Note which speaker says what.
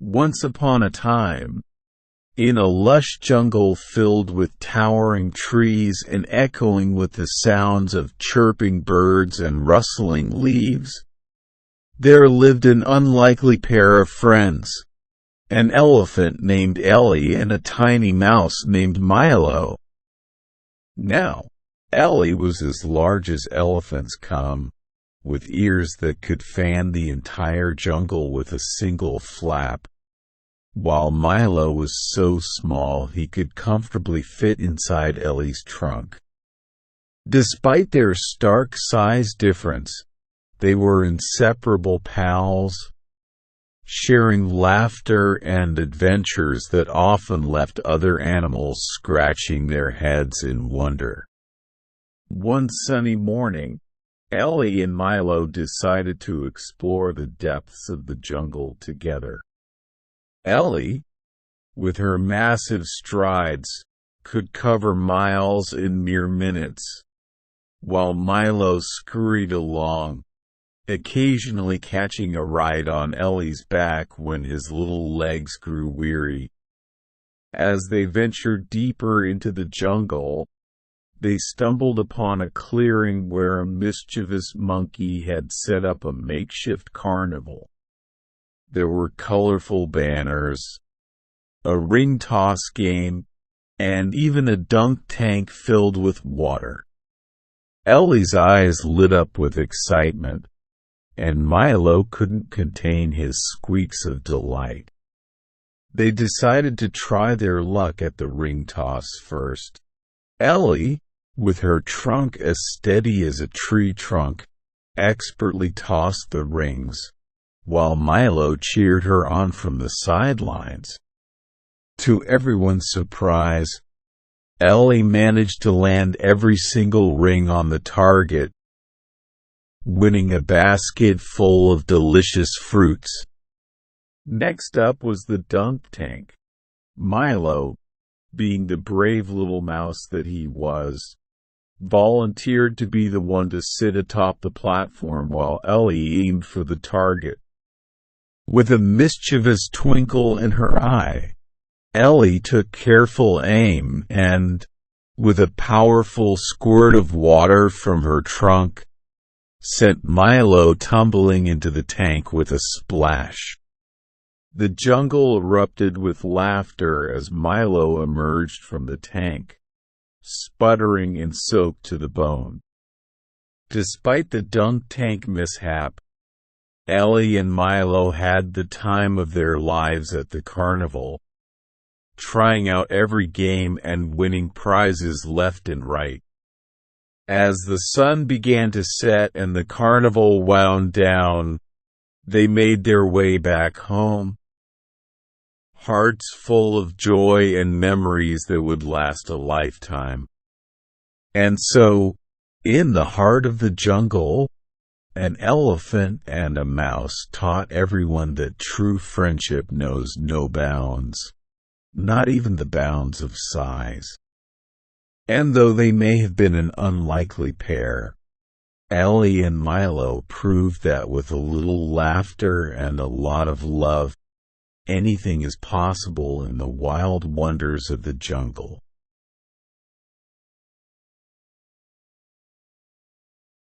Speaker 1: Once upon a time, in a lush jungle filled with towering trees and echoing with the sounds of chirping birds and rustling leaves, there lived an unlikely pair of friends, an elephant named Ellie and a tiny mouse named Milo. Now, Ellie was as large as elephants come, with ears that could fan the entire jungle with a single flap, while Milo was so small he could comfortably fit inside Ellie's trunk. Despite their stark size difference, they were inseparable pals, sharing laughter and adventures that often left other animals scratching their heads in wonder. One sunny morning, Ellie and Milo decided to explore the depths of the jungle together. Ellie, with her massive strides, could cover miles in mere minutes, while Milo scurried along, occasionally catching a ride on Ellie's back when his little legs grew weary. As they ventured deeper into the jungle, they stumbled upon a clearing where a mischievous monkey had set up a makeshift carnival. There were colorful banners, a ring toss game, and even a dunk tank filled with water. Ellie's eyes lit up with excitement, and Milo couldn't contain his squeaks of delight. They decided to try their luck at the ring toss first. Ellie, with her trunk as steady as a tree trunk, expertly tossed the rings, while Milo cheered her on from the sidelines. To everyone's surprise, Ellie managed to land every single ring on the target, winning a basket full of delicious fruits. Next up was the dunk tank. Milo, being the brave little mouse that he was, volunteered to be the one to sit atop the platform while Ellie aimed for the target. With a mischievous twinkle in her eye, Ellie took careful aim and, with a powerful squirt of water from her trunk, sent Milo tumbling into the tank with a splash. The jungle erupted with laughter as Milo emerged from the tank, sputtering and soaked to the bone. Despite the dunk tank mishap, Ellie and Milo had the time of their lives at the carnival, trying out every game and winning prizes left and right. As the sun began to set and the carnival wound down, they made their way back home, hearts full of joy and memories that would last a lifetime. And so, in the heart of the jungle, an elephant and a mouse taught everyone that true friendship knows no bounds, not even the bounds of size. And though they may have been an unlikely pair, Ellie and Milo proved that with a little laughter and a lot of love, anything is possible in the wild wonders of the jungle.